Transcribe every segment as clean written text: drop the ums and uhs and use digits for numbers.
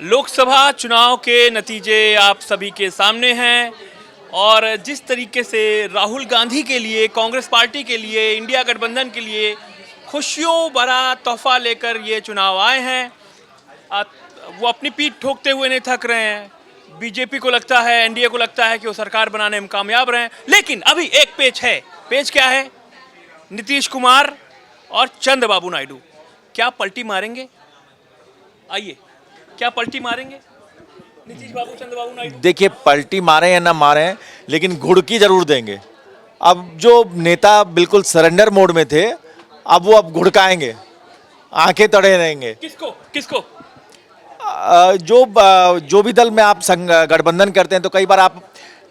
लोकसभा चुनाव के नतीजे आप सभी के सामने हैं और जिस तरीके से राहुल गांधी के लिए, कांग्रेस पार्टी के लिए, इंडिया गठबंधन के लिए खुशियों भरा तोहफा लेकर ये चुनाव आए हैं, वो अपनी पीठ ठोकते हुए नहीं थक रहे हैं। बीजेपी को लगता है, एनडीए को लगता है कि वो सरकार बनाने में कामयाब रहे हैं, लेकिन अभी एक पेच है। पेच क्या है? नीतीश कुमार और चंद्रबाबू नायडू क्या पलटी मारेंगे? आइए, क्या पलटी मारेंगे नीतीश बाबू, चंद्रबाबू नायडू? देखिए, पलटी मारे या ना मारे, लेकिन घुड़की जरूर देंगे। अब जो नेता बिल्कुल सरेंडर मोड में थे, अब वो घुड़काएंगे, आंखें तड़े रहेंगे। किसको किसको? जो भी दल में आप गठबंधन करते हैं तो कई बार आप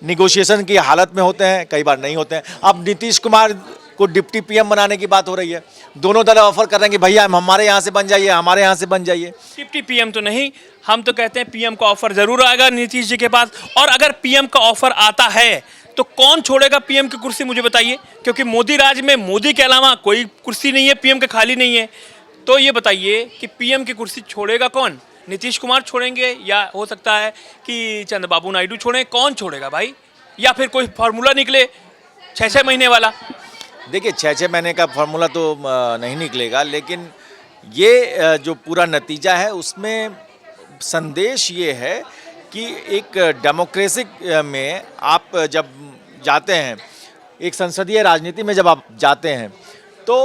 निगोशिएशन की हालत में होते हैं, कई बार नहीं होते हैं। अब नीतीश कुमार को डिप्टी पीएम बनाने की बात हो रही है, दोनों दल ऑफर कर रहे हैं कि भैया हमारे यहाँ से बन जाइए, हमारे यहाँ से बन जाइए। डिप्टी पीएम तो नहीं, हम तो कहते हैं पीएम का ऑफर जरूर आएगा नीतीश जी के पास। और अगर पीएम का ऑफर आता है तो कौन छोड़ेगा पीएम की कुर्सी, मुझे बताइए, क्योंकि मोदी राज में मोदी के अलावा कोई कुर्सी नहीं है, पीएम के खाली नहीं है। तो ये बताइए कि पीएम की कुर्सी छोड़ेगा कौन? नीतीश कुमार छोड़ेंगे या हो सकता है कि चंद्रबाबू नायडू छोड़ें? कौन छोड़ेगा भाई? या फिर कोई फार्मूला निकले 6-6 महीने वाला? देखिए, 6-6 महीने का फार्मूला तो नहीं निकलेगा, लेकिन ये जो पूरा नतीजा है उसमें संदेश ये है कि एक डेमोक्रेसी में आप जब जाते हैं, एक संसदीय राजनीति में जब आप जाते हैं, तो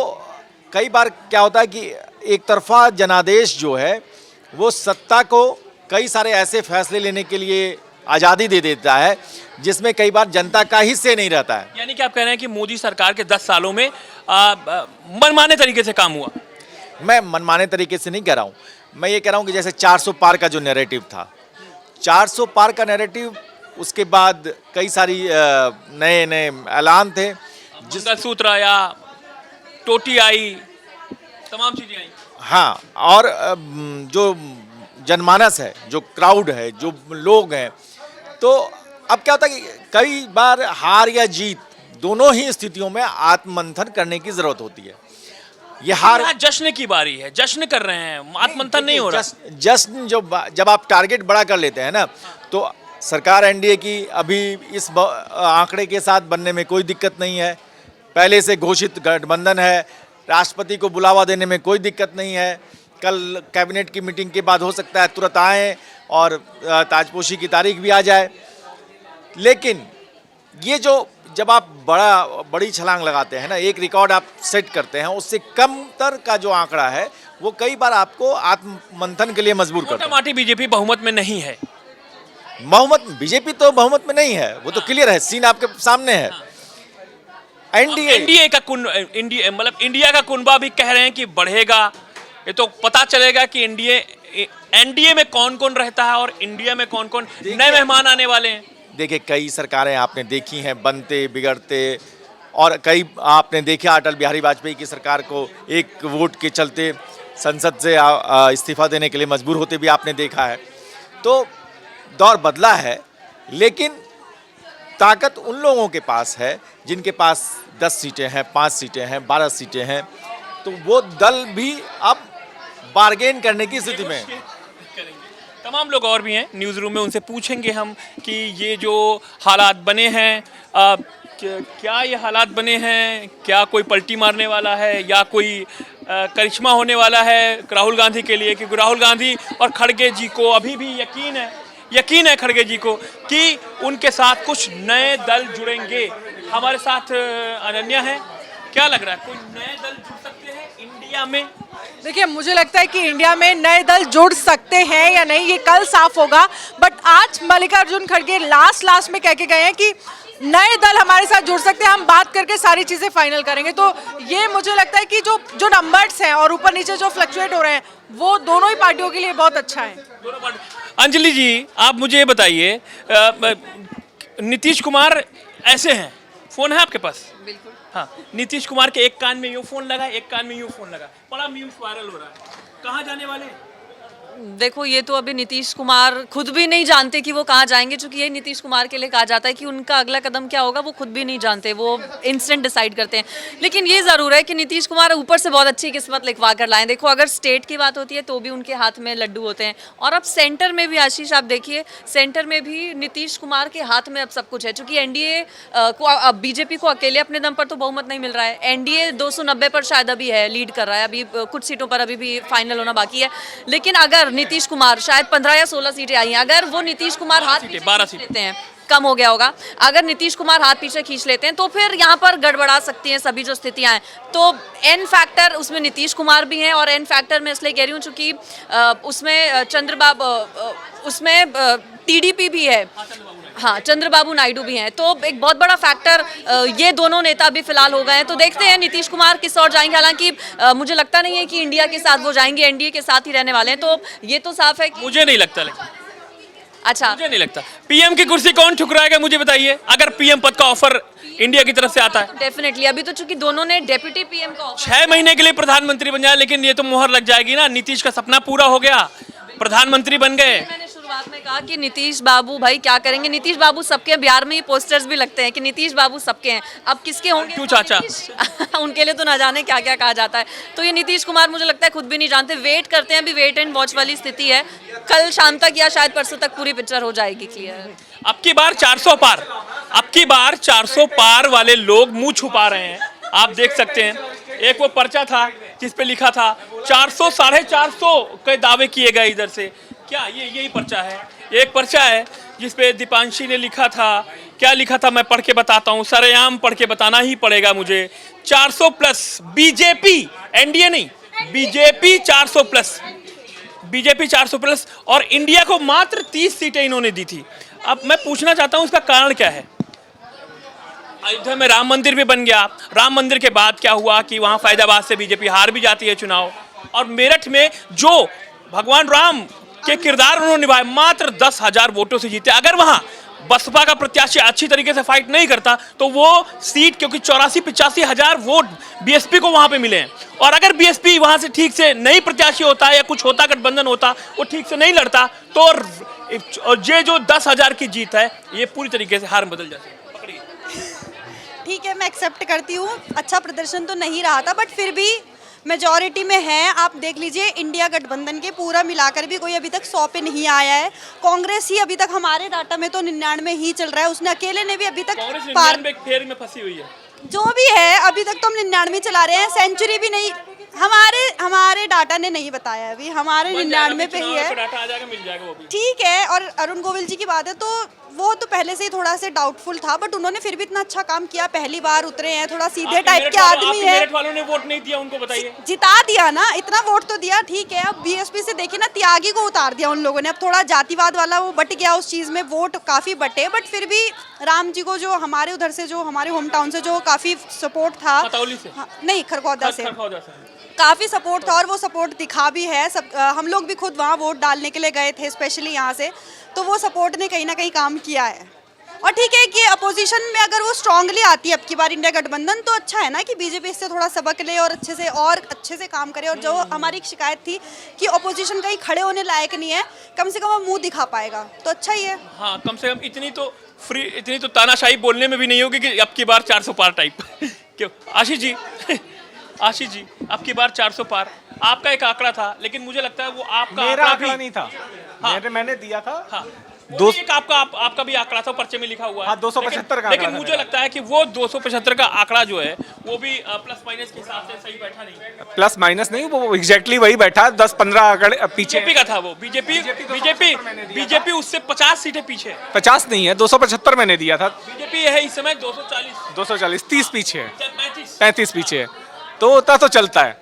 कई बार क्या होता है कि एक तरफा जनादेश जो है वो सत्ता को कई सारे ऐसे फैसले लेने के लिए आज़ादी दे देता है जिसमें कई बार जनता का हिस्से नहीं रहता है। यानी कि आप कह रहे हैं कि मोदी सरकार के 10 सालों में मनमाने तरीके से काम हुआ? मैं मनमाने तरीके से नहीं कह रहा हूँ, मैं ये कह रहा हूँ कि जैसे 400 पार का जो नैरेटिव था, 400 पार का नैरेटिव, उसके बाद कई सारी नए नए ऐलान थे, मंगलसूत्र आया, टोटी आई, तमाम चीजें आई। हाँ, और जो जनमानस है, जो क्राउड है, जो लोग हैं, तो अब क्या होता है कि कई बार हार या जीत दोनों ही स्थितियों में आत्ममंथन करने की जरूरत होती है। ये हार, जश्न की बारी है, जश्न कर रहे हैं, आत्ममंथन नहीं हो रहा। जश्न जब आप टारगेट बड़ा कर लेते हैं ना, तो सरकार एनडीए की अभी इस आंकड़े के साथ बनने में कोई दिक्कत नहीं है। पहले से घोषित गठबंधन है, राष्ट्रपति को बुलावा देने में कोई दिक्कत नहीं है। कल कैबिनेट की मीटिंग के बाद हो सकता है तुरंत आए और ताजपोशी की तारीख भी आ जाए। लेकिन ये जो जब आप बड़ी छलांग लगाते हैं ना, एक रिकॉर्ड आप सेट करते हैं, उससे कमतर का जो आंकड़ा है वो कई बार आपको आत्ममंथन के लिए मजबूर करता है। टमाटी बीजेपी बहुमत में नहीं है। बीजेपी तो बहुमत में नहीं है, वो तो क्लियर है, सीन आपके सामने है। एनडीए का मतलब इंडिया का कुनबा भी कह रहे हैं कि बढ़ेगा। ये तो पता चलेगा कि एनडीए में कौन कौन रहता है और इंडिया में कौन कौन नए मेहमान आने वाले हैं। देखिए, कई सरकारें आपने देखी हैं बनते बिगड़ते, और कई आपने देखा अटल बिहारी वाजपेयी की सरकार को एक वोट के चलते संसद से इस्तीफा देने के लिए मजबूर होते भी आपने देखा है। तो दौर बदला है, लेकिन ताकत उन लोगों के पास है जिनके पास 10 सीटें हैं, 5 सीटें हैं, 12 सीटें हैं, तो वो दल भी अब बार्गेन करने की स्थिति में है। तमाम लोग और भी हैं न्यूज़ रूम में, उनसे पूछेंगे हम कि ये जो हालात बने हैं, क्या ये हालात बने हैं, क्या कोई पलटी मारने वाला है या कोई करिश्मा होने वाला है राहुल गांधी के लिए? क्योंकि राहुल गांधी और खड़गे जी को अभी भी यकीन है खड़गे जी को कि उनके साथ कुछ नए दल जुड़ेंगे। हमारे साथ अनन्या है, क्या लग रहा है, कोई नए दल जुड़ सकते हैं इंडिया में? देखिए, मुझे लगता है कि इंडिया में नए दल जुड़ सकते हैं या नहीं ये कल साफ होगा, बट आज मल्लिकार्जुन खड़गे लास्ट में कह के गए हैं कि नए दल हमारे साथ जुड़ सकते हैं, हम बात करके सारी चीजें फाइनल करेंगे। तो ये मुझे लगता है कि जो नंबर्स हैं और ऊपर नीचे जो फ्लक्चुएट हो रहे हैं वो दोनों ही पार्टियों के लिए बहुत अच्छा है। अंजलि जी, आप मुझे ये बताइए, नीतीश कुमार ऐसे हैं, फोन है आपके पास? बिल्कुल। हाँ, नीतीश कुमार के एक कान में यूं फोन लगा, एक कान में यूं फोन लगा, बड़ा मीम्स वायरल हो रहा है। कहाँ जाने वाले? देखो ये तो अभी नीतीश कुमार खुद भी नहीं जानते कि वो कहाँ जाएंगे, क्योंकि ये नीतीश कुमार के लिए कहा जाता है कि उनका अगला कदम क्या होगा वो खुद भी नहीं जानते, वो इंस्टेंट डिसाइड करते हैं। लेकिन ये ज़रूर है कि नीतीश कुमार ऊपर से बहुत अच्छी किस्मत लिखवा कर लाएं। देखो अगर स्टेट की बात होती है तो भी उनके हाथ में लड्डू होते हैं, और अब सेंटर में भी आशीष आप देखिए, सेंटर में भी नीतीश कुमार के हाथ में अब सब कुछ है, क्योंकि एनडीए को अब बीजेपी को अकेले अपने दम पर तो बहुमत नहीं मिल रहा है। एनडीए 290 पर शायद अभी है, लीड कर रहा है, अभी कुछ सीटों पर अभी भी फाइनल होना बाकी है। लेकिन अगर नीतीश कुमार, शायद 15 या 16 सीटें आई हैं, अगर वो नीतीश कुमार हाथ पीछे 12 खींच लेते हैं, कम हो गया होगा, अगर नीतीश कुमार हाथ पीछे खींच लेते हैं तो फिर यहाँ पर गड़बड़ा सकती हैं सभी जो स्थितियाँ हैं। तो एन फैक्टर उसमें नीतीश कुमार भी हैं, और एन फैक्टर मैं इसलिए कह रही हूँ चूँकि उसमें चंद्रबाबू, उसमें टीडीपी भी है, हाँ चंद्रबाबू नायडू भी हैं, तो एक बहुत बड़ा फैक्टर ये दोनों नेता भी फिलहाल हो गए हैं। तो देखते हैं नीतीश कुमार किस ओर जाएंगे, हालांकि मुझे लगता नहीं है कि इंडिया के साथ वो जाएंगे, एनडीए के साथ ही रहने वाले हैं, तो ये तो साफ है कि मुझे नहीं लगता, लेकिन अच्छा मुझे नहीं लगता पीएम की कुर्सी कौन ठुकराएगा, मुझे बताइए, अगर पीएम पद का ऑफर इंडिया की तरफ से आता है। डेफिनेटली अभी तो चूंकि दोनों ने डेप्यूटी पीएम का 6 महीने के लिए प्रधानमंत्री बन जाए, लेकिन ये तो मुहर लग जाएगी ना, नीतीश का सपना पूरा हो गया, प्रधानमंत्री बन गए। मैंने शुरुआत में कहा कि नीतीश बाबू भाई क्या करेंगे, नीतीश बाबू सबके, बिहार में ही पोस्टर्स भी लगते हैं कि नीतीश बाबू सबके हैं, अब किसके होंगे क्यों चाचा? उनके लिए तो ना जाने क्या क्या कहा जाता है। तो ये नीतीश कुमार मुझे लगता है खुद भी नहीं जानते, वेट करते हैं, अभी वेट एंड वॉच वाली स्थिति है, कल शाम तक या शायद परसों तक पूरी पिक्चर हो जाएगी क्लियर। अब की बार 400 पार, अब की बार 400 पार वाले लोग मुंह छुपा रहे हैं, आप देख सकते हैं। एक वो पर्चा था जिस पे लिखा था 400 450 के दावे किए गए इधर से, क्या ये यही पर्चा है? एक पर्चा है जिस पे दीपांशी ने लिखा था, क्या लिखा था मैं पढ़ के बताता हूँ, सरेआम पढ़ के बताना ही पड़ेगा मुझे। 400 प्लस बीजेपी, एनडीए नहीं, बीजेपी 400 प्लस, बीजेपी 400 प्लस, और इंडिया को मात्र 30 सीटें इन्होंने दी थी। अब मैं पूछना चाहता हूँ इसका कारण क्या है? अयोध्या में राम मंदिर भी बन गया, राम मंदिर के बाद क्या हुआ कि वहाँ फैजाबाद से बीजेपी हार भी जाती है चुनाव, और मेरठ में जो भगवान राम के किरदार उन्होंने निभाए, मात्र 10,000 वोटों से जीते। अगर वहाँ बसपा का प्रत्याशी अच्छी तरीके से फाइट नहीं करता तो वो सीट, क्योंकि 84-85 हजार वोट बीएसपी को वहाँ पे मिले हैं, और अगर बीएसपी वहाँ से ठीक से नहीं प्रत्याशी होता या कुछ होता, गठबंधन होता, वो ठीक से नहीं लड़ता, तो ये जो 10,000 की जीत है ये पूरी तरीके से हार में बदल जाती है। ठीक है, मैं एक्सेप्ट करती हूँ, अच्छा प्रदर्शन तो नहीं रहा था, बट फिर भी मेजॉरिटी में है। आप देख लीजिए इंडिया गठबंधन के पूरा मिलाकर भी कोई अभी तक 100 पे नहीं आया है। कांग्रेस ही अभी तक, हमारे डाटा में तो 99 ही चल रहा है, उसने अकेले ने भी अभी तक कांग्रेस फेर में फंसी हुई है, जो भी है अभी तक तो हम 99 चला रहे हैं, सेंचुरी भी नहीं, हमारे डाटा ने नहीं बताया अभी, हमारे 99 पे ही है। डाटा आ जाएगा, मिल जाएगा वो भी। ठीक है, और अरुण गोविल जी की बात है तो वो तो पहले से ही थोड़ा सा डाउटफुल था, बट उन्होंने फिर भी इतना अच्छा काम किया, पहली बार उतरे हैं, थोड़ा सीधे टाइप के आदमी है। मेरठ वालों ने वोट नहीं दिया, उनको बताइए। जिता दिया ना, इतना वोट तो दिया, ठीक है। अब बीएसपी से देखिए ना, त्यागी को उतार दिया उन लोगों ने, अब थोड़ा जातिवाद वाला वो बट गया, उस चीज़ में वोट काफ़ी बटे, बट फिर भी राम जी को जो हमारे उधर से, जो हमारे होम टाउन से जो काफ़ी सपोर्ट था, हाँ, नहीं खरगौदा से काफ़ी सपोर्ट था, और वो सपोर्ट दिखा भी है। सब हम लोग भी खुद वहाँ वोट डालने के लिए गए थे, स्पेशली यहाँ से, तो वो सपोर्ट ने कहीं ना कहीं काम किया है। और ठीक है कि अपोजिशन में अगर वो स्ट्रांगली आती है अब की बार इंडिया गठबंधन, तो अच्छा है ना कि बीजेपी इससे थोड़ा सबक ले और अच्छे से काम करे। और जो हमारी एक शिकायत थी कि अपोजिशन कहीं खड़े होने लायक नहीं है, कम से कम वो मुंह दिखा पाएगा तो अच्छा ही है। हाँ, कम से कम इतनी तो तानाशाही बोलने में भी नहीं होगी कि अब की बार 400 पार टाइप। क्यों आशीष जी, आशीष जी, अब की बार 400 पार आपका एक आंकड़ा था, लेकिन मुझे लगता है वो आपका मेरा आंकड़ा नहीं था। हाँ, मैंने दिया था। हाँ, एक आपका भी आंकड़ा था, पर्चे में लिखा हुआ है। हाँ, 275 का। लेकिन मुझे लगता है कि वो 275 का आंकड़ा जो है वो भी प्लस माइनस के हिसाब से सही बैठा नहीं। प्लस माइनस नहीं, वो एग्जैक्टली वही बैठा, 10-15 आंकड़े पीछे बीजेपी का था वो। बीजेपी उससे 50 सीटें पीछे। 50 नहीं है, 275 मैंने दिया था। बीजेपी है इस समय 240, 30 पीछे है, 35 पीछे है, तो उतना तो चलता है।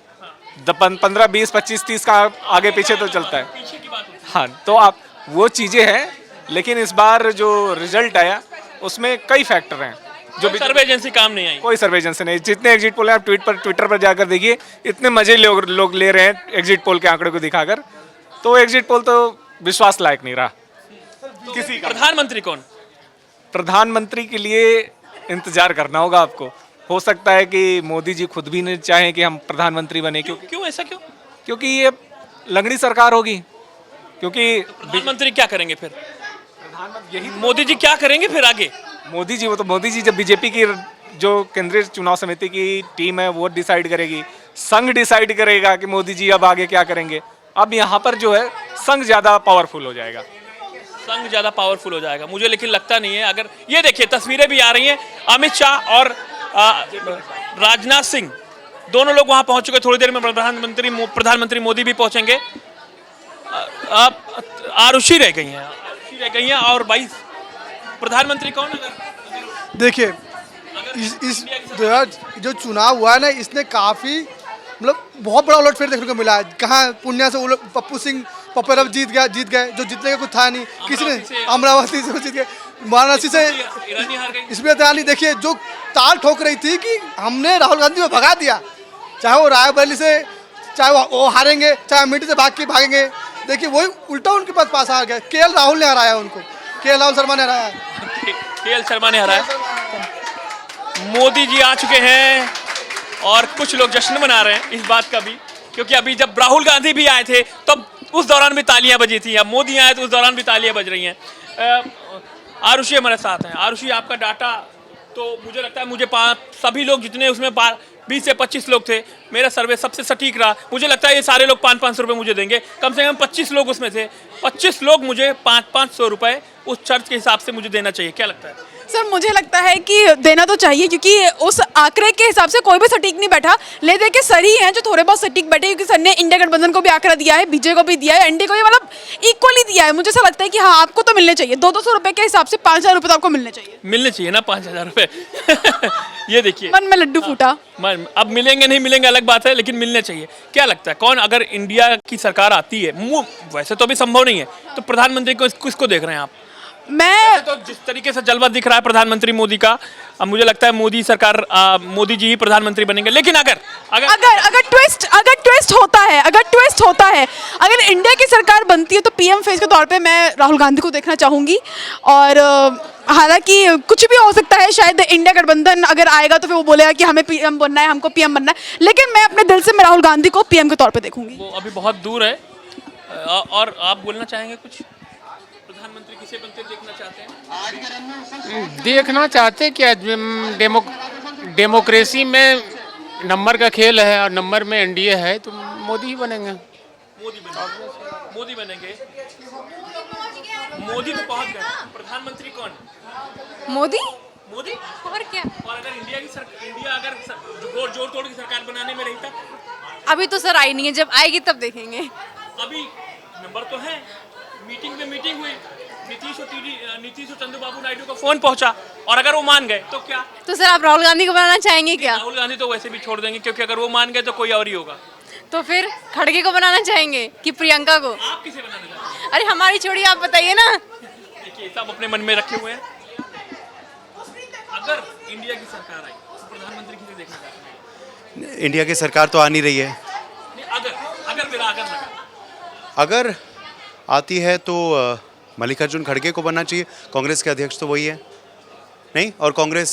15, 20, 25, 30 का आगे पीछे तो चलता है। पीछे की बात होती है। हाँ, तो आप वो चीज़ें हैं, लेकिन इस बार जो रिजल्ट आया उसमें कई फैक्टर हैं जो सर्वे एजेंसी काम नहीं आई। कोई सर्वे एजेंसी नहीं, जितने एग्जिट पोल है आप ट्विटर पर जाकर देखिए, इतने मजे लोग ले रहे हैं एग्जिट पोल के आंकड़े को दिखाकर, तो एग्जिट पोल तो विश्वास लायक नहीं रहा किसी का। प्रधानमंत्री कौन? प्रधानमंत्री के लिए इंतजार करना होगा आपको। हो सकता है कि मोदी जी खुद भी नहीं चाहें कि हम प्रधानमंत्री बने, क्यों ऐसा क्यों? क्योंकि ये लंगड़ी सरकार होगी, क्योंकि प्रधानमंत्री क्या करेंगे फिर? मोदी जी क्या करेंगे फिर आगे? मोदी जी जब बीजेपी की जो केंद्रीय चुनाव समिति की टीम है वो डिसाइड करेगी, संघ डिसाइड करेगा कि मोदी जी अब आगे क्या करेंगे। अब यहाँ पर जो है संघ ज़्यादा पावरफुल हो जाएगा। संघ ज़्यादा पावरफुल हो जाएगा, मुझे लेकिन लगता नहीं है। अगर ये देखिए तस्वीरें भी आ रही हैं, अमित शाह और राजनाथ सिंह दोनों लोग वहाँ पहुँच चुके। थोड़ी देर में प्रधानमंत्री मोदी भी पहुँचेंगे। अब आरुषि रह गई हैं और भाई प्रधानमंत्री कौन? अगर देखिए इस जो चुनाव हुआ है ना, इसने काफ़ी मतलब बहुत बड़ा उलटफेर देखने को मिला है। कहाँ पुण्या से पप्पू सिंह पप्पू जीत गए, जो जीतने का कुछ था नहीं। किसी ने अमरावती से जीत गए, वाराणसी से इसमें ईरानी। देखिए जो ताल ठोक रही थी कि हमने राहुल गांधी को भगा दिया, चाहे वो रायबरेली से, चाहे वो हारेंगे, चाहे अमेठी से भागेंगे। देखिए वही उल्टा उनके पास आ गया। केएल राहुल ने हराया उनको, केएल शर्मा ने हराया। केएल शर्मा ने हराया। मोदी जी आ चुके हैं और कुछ लोग जश्न मना रहे हैं इस बात का भी, क्योंकि अभी जब राहुल गांधी भी आए थे तब उस दौरान भी तालियां बजी थी। अब मोदी आए तो उस दौरान भी तालियां बज रही हैं। आरुषि हमारे साथ हैं। आरुषि, आपका डाटा तो मुझे लगता है सभी लोग जितने उसमें 20 से 25 लोग थे, मेरा सर्वे सबसे सटीक रहा। मुझे लगता है ये सारे लोग 500-500 रुपये मुझे देंगे। कम से कम 25 लोग उसमें थे, 25 लोग मुझे 500 रुपये उस चर्च के हिसाब से मुझे देना चाहिए। क्या लगता है? सर मुझे लगता है कि देना तो चाहिए, क्योंकि उस आंकड़े के हिसाब से कोई भी सटीक नहीं बैठा। ले दे के सर ही हैं जो थोड़े बहुत सटीक बैठे, क्योंकि सर ने इंडिया गठबंधन को भी आंकड़ा दिया है, बीजेपी को भी दिया है, एनडीए को भी, मतलब इक्वली दिया है। मुझे ऐसा लगता है कि हाँ आपको तो मिलने चाहिए। 200 रुपये के हिसाब से 5000 रुपये तो आपको मिलने चाहिए ना 5000 रुपये। ये देखिए मन में लड्डू फूटा। अब मिलेंगे नहीं मिलेंगे अलग बात है, लेकिन मिलने चाहिए। क्या लगता है कौन, अगर इंडिया की सरकार आती है, वैसे तो अभी संभव नहीं है, तो प्रधानमंत्री को किसको देख रहे हैं आप? मैं तो जिस तरीके से जलवा दिख रहा है प्रधानमंत्री मोदी का, अब मुझे लगता है मोदी जी ही प्रधानमंत्री बनेंगे। लेकिन अगर ट्विस्ट होता है, अगर इंडिया की सरकार बनती है तो पीएम फेस के तौर पे मैं राहुल गांधी को देखना चाहूंगी। और हालांकि कुछ भी हो सकता है, शायद इंडिया गठबंधन अगर आएगा तो फिर वो बोलेगा कि हमें पीएम बनना है, हमको पीएम बनना है। लेकिन मैं अपने दिल से मैं राहुल गांधी को पीएम के तौर पे देखूंगी। वो अभी बहुत दूर है। और आप बोलना चाहेंगे कुछ? प्रधानमंत्री किसे बनते देखना चाहते हैं? देखना चाहते क्या, डेमोक्रेसी में नंबर का खेल है और नंबर में एनडीए है तो मोदी ही बनेंगे। मोदी बनेंगे। मोदी तो पहुंच गए, प्रधानमंत्री कौन? मोदी और क्या? और अगर इंडिया अगर जोड़ तोड़ की सरकार बनाने में रहता? अभी तो सर आई नहीं है, जब आएगी तब देखेंगे। अभी नंबर तो है, मीटिंग हुई, नीतीश और चंद्रबाबू नायडू का फोन पहुंचा, और अगर वो मान गए तो क्या? तो सर आप राहुल गांधी को बनाना चाहेंगे क्या? राहुल गांधी तो वैसे भी छोड़ देंगे, क्योंकि अगर वो मान गए तो कोई और ही होगा। तो फिर खड़गे को बनाना चाहेंगे कि प्रियंका को? आप किसे बनाना चाहेंगे? अरे हमारी छोड़ी, आप बताइए ना। देखिए सब अपने मन में रखे हुए हैं। अगर इंडिया की सरकार आई तो प्रधानमंत्री किसे देखना चाहते हैं? इंडिया की सरकार तो आ नहीं रही है। अगर आती है तो मल्लिकार्जुन खड़गे को बनना चाहिए। कांग्रेस के अध्यक्ष तो वही है नहीं, और कांग्रेस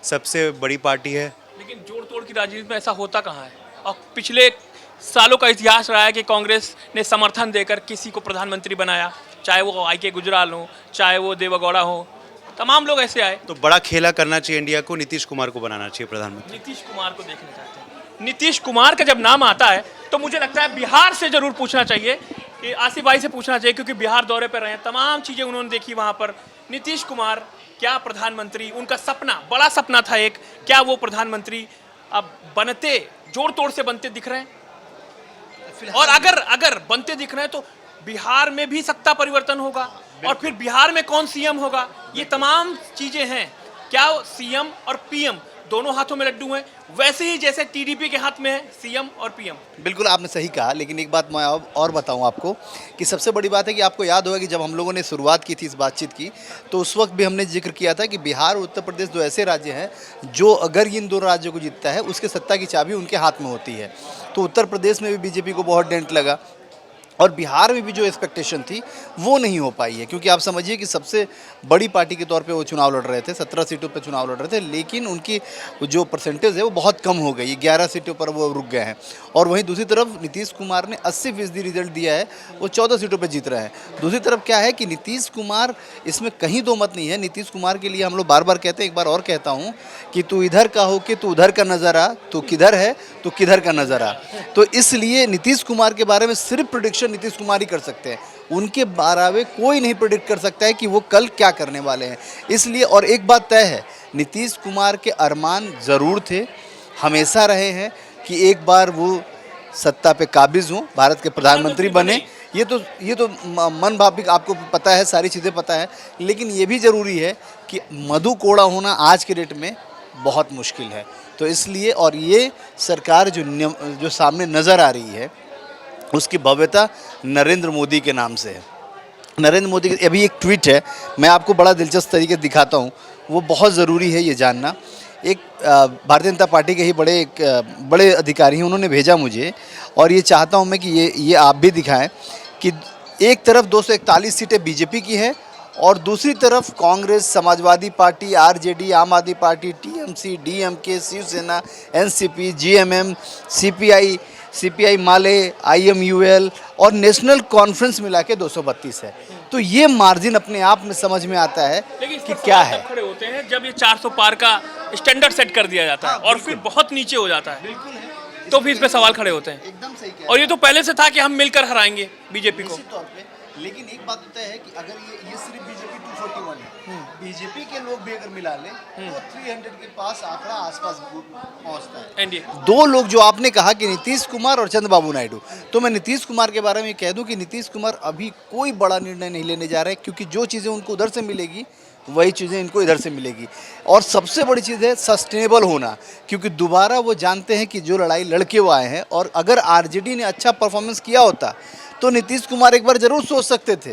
सबसे बड़ी पार्टी है। लेकिन जोड़ तोड़ की राजनीति में ऐसा होता कहाँ है? और पिछले सालों का इतिहास रहा है कि कांग्रेस ने समर्थन देकर किसी को प्रधानमंत्री बनाया, चाहे वो आई.के. गुजराल हो, चाहे वो देवेगौड़ा हो, तमाम लोग ऐसे आए। तो बड़ा खेला करना चाहिए इंडिया को, नीतीश कुमार को बनाना चाहिए प्रधानमंत्री। नीतीश कुमार को देखना चाहते हैं। नीतीश कुमार का जब नाम आता है तो मुझे लगता है बिहार से जरूर पूछना चाहिए, कि आसिफ भाई से पूछना चाहिए, क्योंकि बिहार दौरे पर रहे हैं, तमाम चीज़ें उन्होंने देखी वहाँ पर। नीतीश कुमार क्या प्रधानमंत्री, उनका सपना, बड़ा सपना था एक, क्या वो प्रधानमंत्री अब बनते, जोड़ तोड़ से बनते दिख रहे हैं? और अगर बनते दिख रहे हैं तो बिहार में भी सत्ता परिवर्तन होगा, और फिर बिहार में कौन सीएम होगा, ये तमाम चीजें हैं। क्या सीएम और पीएम दोनों हाथों में लड्डू हैं, वैसे ही जैसे टीडीपी के हाथ में है सीएम और पीएम। बिल्कुल आपने सही कहा, लेकिन एक बात मैं और बताऊं आपको कि सबसे बड़ी बात है कि आपको याद होगा कि जब हम लोगों ने शुरुआत की थी इस बातचीत की, तो उस वक्त भी हमने जिक्र किया था कि बिहार और उत्तर प्रदेश दो ऐसे राज्य हैं जो अगर इन दोनों राज्यों को जीतता है उसके सत्ता की चाबी उनके हाथ में होती है। तो उत्तर प्रदेश में भी बीजेपी को बहुत डेंट लगा, और बिहार में भी जो एक्सपेक्टेशन थी वो नहीं हो पाई है, क्योंकि आप समझिए कि सबसे बड़ी पार्टी के तौर पे वो चुनाव लड़ रहे थे, 17 सीटों पे चुनाव लड़ रहे थे, लेकिन उनकी जो परसेंटेज है वो बहुत कम हो गई, 11 सीटों पर वो रुक गए हैं। और वहीं दूसरी तरफ नीतीश कुमार ने 80% रिजल्ट दिया है, वो 14 सीटों पर जीत रहे हैं। दूसरी तरफ क्या है कि नीतीश कुमार, इसमें कहीं दो मत नहीं है, नीतीश कुमार के लिए हम लोग बार बार कहते हैं, एक बार और कहता हूँ कि तू इधर का हो कि तू उधर का नज़र आ, तू किधर है तो किधर का नज़र आ। तो इसलिए नीतीश कुमार के बारे में सिर्फ प्रेडिक्शन नीतीश कुमार ही कर सकते हैं, उनके बारे में कोई नहीं प्रेडिक्ट कर सकता है कि वो कल क्या करने वाले हैं। इसलिए और एक बात तय है, नीतीश कुमार के अरमान ज़रूर थे, हमेशा रहे हैं कि एक बार वो सत्ता पे काबिज हों, भारत के प्रधानमंत्री बने। ये तो मन भाविक, आपको पता है, सारी चीज़ें पता है, लेकिन ये भी ज़रूरी है कि मधु कोड़ा होना आज के डेट में बहुत मुश्किल है। तो इसलिए और ये सरकार जो सामने नज़र आ रही है उसकी भव्यता नरेंद्र मोदी के नाम से है। नरेंद्र मोदी की अभी एक ट्वीट है, मैं आपको बड़ा दिलचस्प तरीके से दिखाता हूँ, वो बहुत ज़रूरी है ये जानना। एक भारतीय जनता पार्टी के ही बड़े अधिकारी हैं, उन्होंने भेजा मुझे, और ये चाहता हूँ मैं कि ये आप भी दिखाएं कि एक तरफ 241 सीटें बीजेपी की है और दूसरी तरफ Congress, Samajwadi party, RJD, Aam Aadmi Party, TMC, DMK, Shivsena, NCP, JMM, CPI Male, IUML और नेशनल कॉन्फ्रेंस मिला के 232 है। तो ये मार्जिन अपने आप में समझ में आता है कि क्या है। खड़े होते हैं जब ये 400 पार का स्टैंडर्ड सेट कर दिया जाता है और फिर बहुत नीचे हो जाता है, तो फिर इस पे सवाल खड़े होते हैं। एकदम सही कह रहे हैं। और ये तो पहले से था कि हम मिलकर हराएंगे बीजेपी को। निश्चित तौर पे, लेकिन एक बात होता है कि अगर ये सिर्फ बीजेपी 241 है, बीजेपी के लोग भी अगर मिला ले तो 300 के पास आंकड़ा आसपास पहुंचता है। एनडीए दो लोग जो आपने कहा कि नीतीश कुमार और चंद्रबाबू नायडू, तो मैं नीतीश कुमार के बारे में कह दूं कि नीतीश कुमार अभी कोई बड़ा निर्णय नहीं लेने जा रहे, क्योंकि जो चीज़ें उनको उधर से मिलेगी वही चीज़ें इनको इधर से मिलेगी। और सबसे बड़ी चीज़ है सस्टेनेबल होना, क्योंकि दोबारा वो जानते हैं कि जो लड़ाई लड़के वो आए हैं, और अगर आरजेडी ने अच्छा परफॉर्मेंस किया होता तो नीतीश कुमार एक बार ज़रूर सोच सकते थे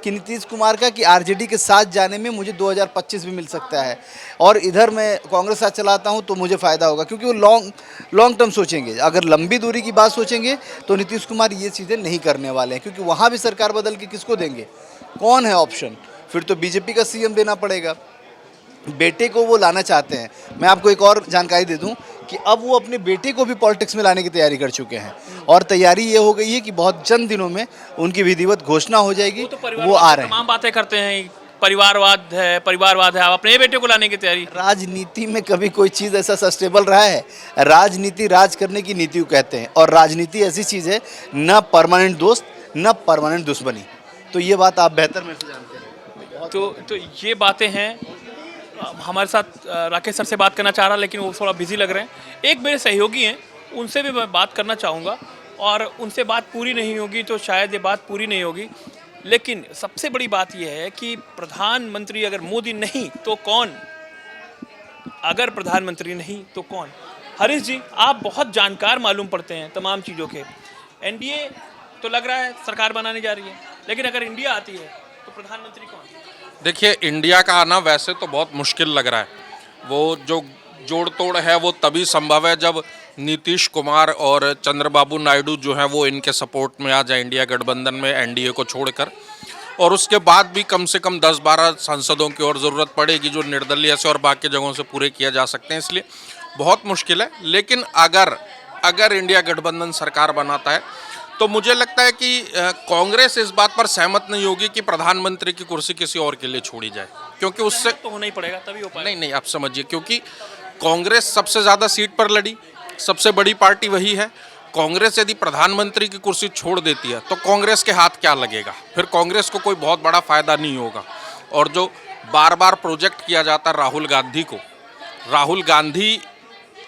कि नीतीश कुमार का कि आरजेडी के साथ जाने में मुझे 2025 भी मिल सकता है, और इधर मैं कांग्रेस साथ चलाता हूं तो मुझे फ़ायदा होगा, क्योंकि वो लॉन्ग टर्म सोचेंगे। अगर लंबी दूरी की बात सोचेंगे तो नीतीश कुमार ये चीज़ें नहीं करने वाले हैं, क्योंकि वहाँ भी सरकार बदल के किसको देंगे, कौन है ऑप्शन, फिर तो बीजेपी का सीएम देना पड़ेगा। बेटे को वो लाना चाहते हैं। मैं आपको एक और जानकारी दे दूं कि अब वो अपने बेटे को भी पॉलिटिक्स में लाने की तैयारी कर चुके हैं, और तैयारी ये हो गई है कि बहुत चंद दिनों में उनकी विधिवत घोषणा हो जाएगी। वो आ रहे हैं, तमाम बातें करते हैं, परिवारवाद है, आप अपने बेटे को लाने की तैयारी। राजनीति में कभी कोई चीज़ ऐसा सस्टेबल रहा है? राजनीति राज करने की नीति को कहते हैं, और राजनीति ऐसी चीज़ है, न परमानेंट दोस्त न परमानेंट दुश्मनी। तो ये बात आप बेहतर मेरे से जानते हैं। तो ये बातें हैं। हमारे साथ राकेश सर से बात करना चाह रहा, लेकिन वो थोड़ा बिजी लग रहे हैं। एक मेरे सहयोगी हैं, उनसे भी मैं बात करना चाहूँगा, और उनसे बात पूरी नहीं होगी तो शायद ये बात पूरी नहीं होगी। लेकिन सबसे बड़ी बात यह है कि प्रधानमंत्री अगर मोदी नहीं तो कौन, अगर प्रधानमंत्री नहीं तो कौन। हरीश जी, आप बहुत जानकार मालूम पड़ते हैं तमाम चीज़ों के। एनडीए तो लग रहा है सरकार बनाने जा रही है, लेकिन अगर इंडिया आती है तो प्रधानमंत्री कौन? देखिए, इंडिया का आना वैसे तो बहुत मुश्किल लग रहा है। वो जो जोड़ तोड़ है वो तभी संभव है जब नीतीश कुमार और चंद्रबाबू नायडू जो हैं वो इनके सपोर्ट में आ जाए इंडिया गठबंधन में, एनडीए को छोड़कर। और उसके बाद भी कम से कम 10-12 सांसदों की और ज़रूरत पड़ेगी, जो निर्दलीय से और बाकी जगहों से पूरे किया जा सकते हैं। इसलिए बहुत मुश्किल है। लेकिन अगर इंडिया गठबंधन सरकार बनाता है तो मुझे लगता है कि कांग्रेस इस बात पर सहमत नहीं होगी कि प्रधानमंत्री की कुर्सी किसी और के लिए छोड़ी जाए, क्योंकि उससे तो होना ही पड़ेगा, तभी हो पाएगा। नहीं, आप समझिए, क्योंकि कांग्रेस सबसे ज़्यादा सीट पर लड़ी, सबसे बड़ी पार्टी वही है। कांग्रेस यदि प्रधानमंत्री की कुर्सी छोड़ देती है तो कांग्रेस के हाथ क्या लगेगा, फिर कांग्रेस को कोई बहुत बड़ा फायदा नहीं होगा। और जो बार बार प्रोजेक्ट किया जाता है राहुल गांधी को, राहुल गांधी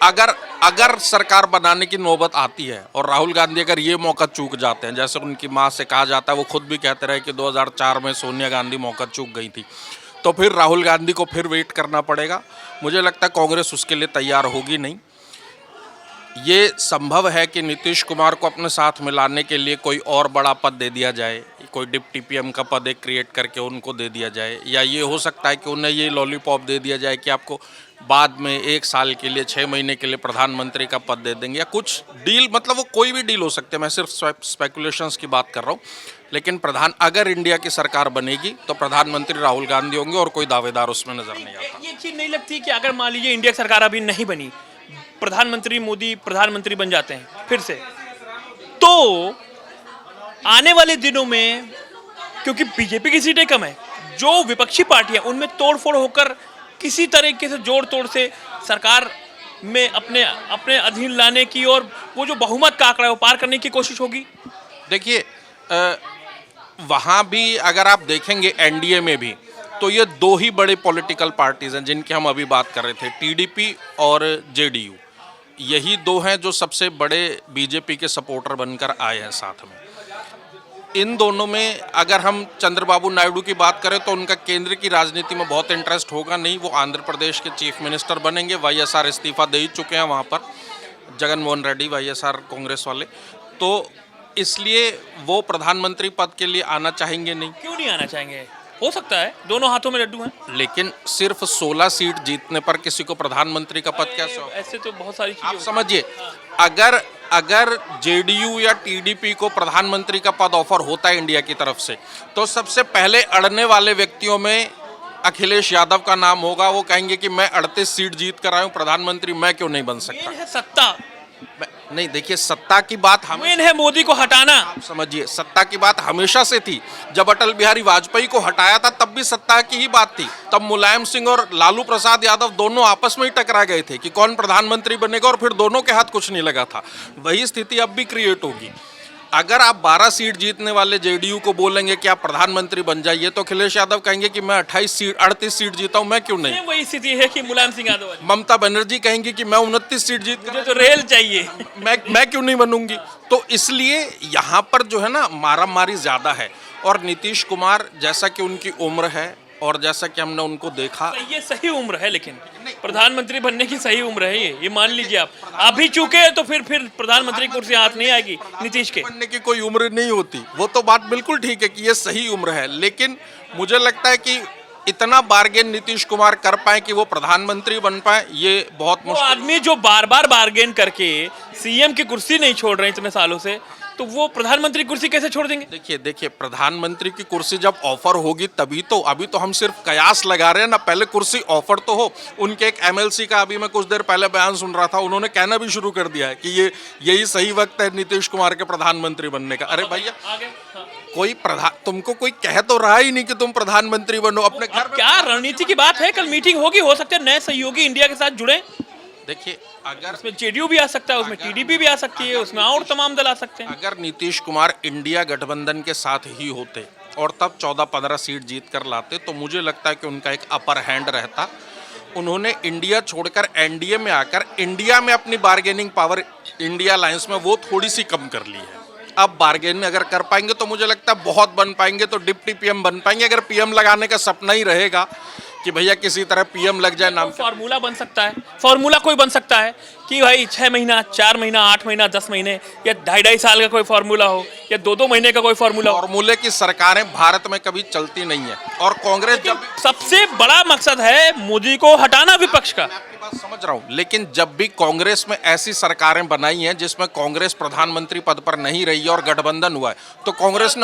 अगर सरकार बनाने की नौबत आती है और राहुल गांधी अगर ये मौका चूक जाते हैं, जैसे उनकी माँ से कहा जाता है, वो खुद भी कहते रहे कि 2004 में सोनिया गांधी मौका चूक गई थी, तो फिर राहुल गांधी को फिर वेट करना पड़ेगा। मुझे लगता है कांग्रेस उसके लिए तैयार होगी नहीं। ये संभव है कि नीतीश कुमार को अपने साथ मिलाने के लिए कोई और बड़ा पद दे दिया जाए, कोई डिप्टी पीएम का पद एक क्रिएट करके उनको दे दिया जाए, या ये हो सकता है कि उन्हें ये लॉलीपॉप दे दिया जाए कि आपको बाद में 1 साल के लिए 6 महीने के लिए प्रधानमंत्री का पद दे देंगे, या कुछ डील, मतलब वो कोई भी डील हो सकती है। मैं सिर्फ स्पेकुलेशंस की बात कर रहा हूँ। लेकिन अगर इंडिया की सरकार बनेगी तो प्रधानमंत्री राहुल गांधी होंगे और कोई दावेदार उसमें नजर नहीं आता। ये चीज़ नहीं लगती कि अगर मान लीजिए इंडिया की सरकार अभी नहीं बनी, प्रधानमंत्री मोदी प्रधानमंत्री बन जाते हैं फिर से, तो आने वाले दिनों में, क्योंकि बीजेपी की सीटें कम है, जो विपक्षी पार्टियां उनमें तोड़फोड़ होकर किसी तरीके से जोड़ तोड़ से सरकार में अपने अधीन लाने की और वो जो बहुमत का आंकड़ा है वो पार करने की कोशिश होगी। देखिए, वहाँ भी अगर आप देखेंगे एनडीए में भी, तो ये 2 ही बड़े पॉलिटिकल पार्टीज हैं जिनकी हम अभी बात कर रहे थे, टीडीपी और जेडीयू। यही 2 हैं जो सबसे बड़े बीजेपी के सपोर्टर बनकर आए हैं साथ में। इन दोनों में अगर हम चंद्रबाबू नायडू की बात करें तो उनका केंद्र की राजनीति में बहुत इंटरेस्ट होगा नहीं। वो आंध्र प्रदेश के चीफ मिनिस्टर बनेंगे, वाईएसआर इस्तीफा दे ही चुके हैं वहाँ पर, जगन मोहन रेड्डी वाईएसआर कांग्रेस वाले, तो इसलिए वो प्रधानमंत्री पद के लिए आना चाहेंगे नहीं। क्यों नहीं आना चाहेंगे? हो सकता है, दोनों हाथों में लड्डू हैं। लेकिन सिर्फ 16 सीट जीतने पर किसी को प्रधानमंत्री का पद कैसे होगा? ऐसे तो बहुत सारी चीजें आप समझिए, अगर जेडीयू या टीडीपी को प्रधानमंत्री का पद ऑफर होता है इंडिया की तरफ से, तो सबसे पहले अड़ने वाले व्यक्तियों में अखिलेश यादव का नाम होगा। वो कहेंगे कि मैं 38 सीट जीत कर आया हूँ, प्रधानमंत्री मैं क्यों नहीं बन सकता। मेन है सत्ता। नहीं, देखिए, सत्ता की बात मेन है मोदी को हटाना। आप समझिए, सत्ता की बात हमेशा से थी। जब अटल बिहारी वाजपेयी को हटाया था तब भी सत्ता की ही बात थी। तब मुलायम सिंह और लालू प्रसाद यादव दोनों आपस में ही टकरा गए थे कि कौन प्रधानमंत्री बनेगा, और फिर दोनों के हाथ कुछ नहीं लगा था। वही स्थिति अब भी क्रिएट होगी। अगर आप 12 सीट जीतने वाले जेडीयू को बोलेंगे कि आप प्रधानमंत्री बन जाइए, तो अखिलेश यादव कहेंगे कि मैं 38 सीट जीता हूं, मैं क्यों नहीं। वही स्थिति है कि मुलायम सिंह यादव, ममता बनर्जी कहेंगी कि मैं 29 सीट जीत मुझे तो रेल चाहिए, मैं क्यों नहीं बनूंगी। तो इसलिए यहाँ पर जो है ना, मारामारी ज्यादा है। और नीतीश कुमार, जैसा कि उनकी उम्र है और जैसा कि हमने उनको देखा, ये सही उम्र है, लेकिन प्रधानमंत्री बनने की सही उम्र है ये मान लीजिए आप। अभी चूके तो फिर प्रधानमंत्री कुर्सी हाथ नहीं आएगी नीतीश के। बनने की कोई उम्र नहीं होती। वो तो बात बिल्कुल ठीक है कि ये सही उम्र है, लेकिन मुझे लगता है कि इतना बार्गेन नीतीश कुमार कर पाए कि वो प्रधानमंत्री बन पाए, ये बहुत मुश्किल। आदमी जो बार बार बार्गेन करके सीएम की कुर्सी नहीं छोड़ रहे इतने सालों से, तो वो प्रधानमंत्री कुर्सी कैसे छोड़ देंगे? देखिए, प्रधानमंत्री की कुर्सी जब ऑफर होगी तभी तो। अभी तो हम सिर्फ कयास लगा रहे हैं ना, पहले कुर्सी ऑफर तो हो। उनके एक एमएलसी का अभी मैं कुछ देर पहले बयान सुन रहा था, उन्होंने कहना भी शुरू कर दिया है कि यही सही वक्त है नीतीश कुमार के प्रधानमंत्री बनने का। अरे भैया, तुमको कोई कह तो रहा ही नहीं कि तुम प्रधानमंत्री बनो अपने घर में। क्या रणनीति की बात है? कल मीटिंग होगी, हो सकता है नए सहयोगी इंडिया के साथ जुड़े। देखिए, अगर उसमें जेडीयू भी आ सकता है, उसमें टीडीपी भी आ सकती है, उसमें और तमाम दल आ सकते हैं। अगर नीतीश कुमार इंडिया गठबंधन के साथ ही होते और तब 14-15 सीट जीत कर लाते, तो मुझे लगता है कि उनका एक अपर हैंड रहता। उन्होंने इंडिया छोड़कर एनडीए में आकर इंडिया में अपनी बार्गेनिंग पावर इंडिया अलायंस में वो थोड़ी सी कम कर ली है। अब बार्गेन अगर कर पाएंगे तो मुझे लगता है बहुत बन पाएंगे, तो डिप्टी पीएम बन पाएंगे। अगर पीएम लगाने का सपना ही रहेगा कि भैया किसी तरह पीएम लग जाए, नाम फॉर्मूला बन सकता है। फॉर्मूला कोई बन सकता है कि भाई 6 महीना, 4 महीना, 8 महीना, 10 महीने, या 2.5 साल का कोई फॉर्मूला हो, या 2-2 महीने का कोई फॉर्मूला हो। फॉर्मूले की सरकारें भारत में कभी चलती नहीं है। और कांग्रेस जब सबसे बड़ा मकसद है मोदी को हटाना विपक्ष का। बात समझ रहा हूं, लेकिन जब भी कांग्रेस में ऐसी सरकारें बनाई हैं जिसमें कांग्रेस प्रधानमंत्री पद पर नहीं रही है और गठबंधन हुआ है, तो कांग्रेस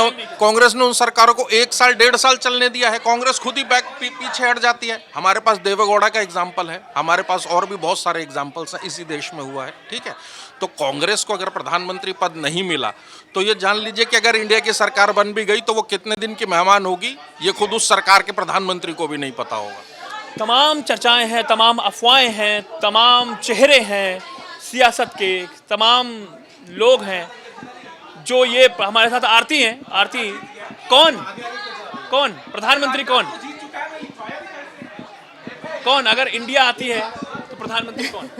ने उन सरकारों को 1 साल 1.5 साल चलने दिया है। कांग्रेस खुद ही पीछे हट जाती है। हमारे पास देवेगौड़ा का एग्जाम्पल है, हमारे पास और भी बहुत सारे एग्जाम्पल्स हैं, इसी देश में हुआ है। ठीक है, तो कांग्रेस को अगर प्रधानमंत्री पद नहीं मिला तो ये जान लीजिए कि अगर इंडिया की सरकार बन भी गई तो वो कितने दिन की मेहमान होगी, ये खुद उस सरकार के प्रधानमंत्री को भी नहीं पता होगा। तमाम चर्चाएं हैं, तमाम अफवाहें हैं, तमाम चेहरे हैं सियासत के, तमाम लोग हैं जो ये हमारे साथ आरती हैं। आरती, कौन प्रधानमंत्री कौन अगर इंडिया आती है तो प्रधानमंत्री कौन?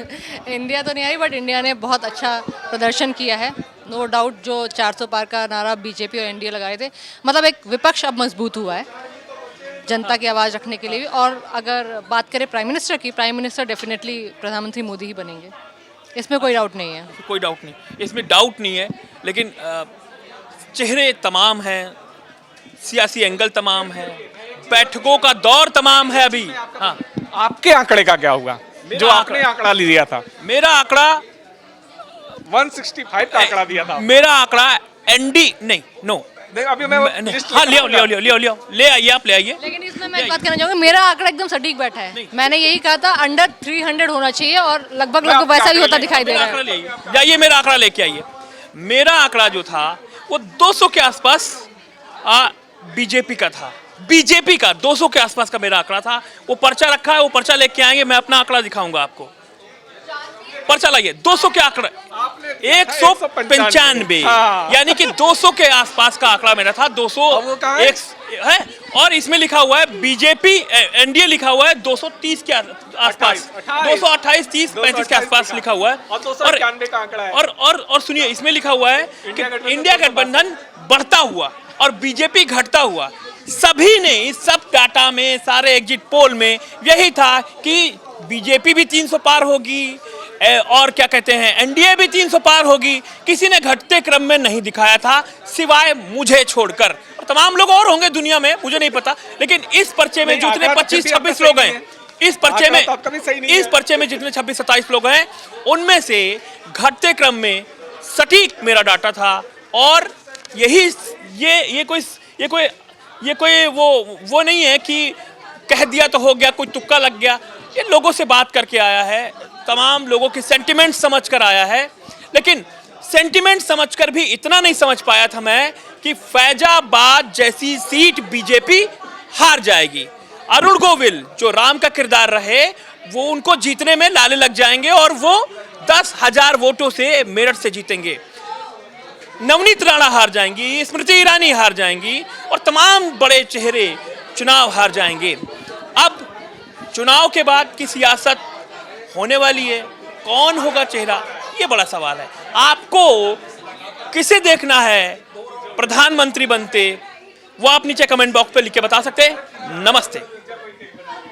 इंडिया तो नहीं आई, बट इंडिया ने बहुत अच्छा प्रदर्शन किया है, नो डाउट। जो 400 पार का नारा बीजेपी और एनडीए लगाए थे, मतलब एक विपक्ष अब मजबूत हुआ है जनता की आवाज़ रखने के लिए भी। और अगर बात करें प्राइम मिनिस्टर की, प्राइम मिनिस्टर डेफिनेटली प्रधानमंत्री मोदी ही बनेंगे। इसमें कोई डाउट नहीं है। कोई डाउट नहीं, इसमें डाउट नहीं है, लेकिन चेहरे तमाम हैं, सियासी एंगल तमाम है, बैठकों का दौर तमाम है अभी। हाँ, आपके आंकड़े का क्या हुआ जो आपने आंकड़ा लिया था? मेरा आंकड़ा 165 का आंकड़ा दिया था। मेरा आंकड़ा एनडी नहीं, नो नहीं, अभी मैं लिस्ट हाँ, ले आइए, आप ले आइए। लेकिन इसमें मैं एक बात कहना चाहूँगी, मेरा आंकड़ा एकदम सटीक बैठा है। मैंने यही कहा था अंडर 300 होना चाहिए और लगभग वैसा ही होता दिखाई दे रहा है। जाइए मेरा आंकड़ा लेके आइए। मेरा आंकड़ा जो था वो 200 के आसपास बीजेपी का था। बीजेपी का 200 के आसपास का मेरा आंकड़ा था। वो पर्चा रखा है, वो पर्चा लेके आएंगे, मैं अपना आंकड़ा दिखाऊंगा आपको। पर्चा लाइए, 200 के आंकड़ा 195, यानी कि 200 के आसपास का आंकड़ा मेरा था। 200 एक है, और इसमें लिखा हुआ है बीजेपी एनडीए लिखा हुआ है 230 के आसपास, 228, 30, 35 के आसपास लिखा हुआ है। और सुनिए, इसमें लिखा हुआ है कि इंडिया गठबंधन बढ़ता हुआ और बीजेपी घटता हुआ। सभी ने इस सब डाटा में, सारे एग्जिट पोल में यही था कि बीजेपी भी 300 पार होगी और क्या कहते हैं एनडीए भी 300 पार होगी। किसी ने घटते क्रम में नहीं दिखाया था सिवाय मुझे छोड़कर, और तमाम लोग और होंगे दुनिया में, मुझे नहीं पता। लेकिन इस पर्चे में जितने 25-26 लोग हैं, इस पर्चे में जितने 26-27 लोग हैं, उनमें से घटते क्रम में सटीक मेरा डाटा था। और यही ये कोई वो नहीं है कि कह दिया तो हो गया, कोई तुक्का लग गया। ये लोगों से बात करके आया है, तमाम लोगों के सेंटिमेंट समझ कर आया है। लेकिन सेंटिमेंट समझकर भी इतना नहीं समझ पाया था मैं कि फैजाबाद जैसी सीट बीजेपी हार जाएगी। अरुण गोविल जो राम का किरदार रहे, वो उनको जीतने में लाले लग जाएंगे और वो 10,000 वोटों से मेरठ से जीतेंगे। नवनीत राणा हार जाएंगी, स्मृति ईरानी हार जाएंगी और तमाम बड़े चेहरे चुनाव हार जाएंगे। अब चुनाव के बाद की सियासत होने वाली है, कौन होगा चेहरा, ये बड़ा सवाल है। आपको किसे देखना है प्रधानमंत्री बनते, वो आप नीचे कमेंट बॉक्स पे लिख के बता सकते हैं। नमस्ते।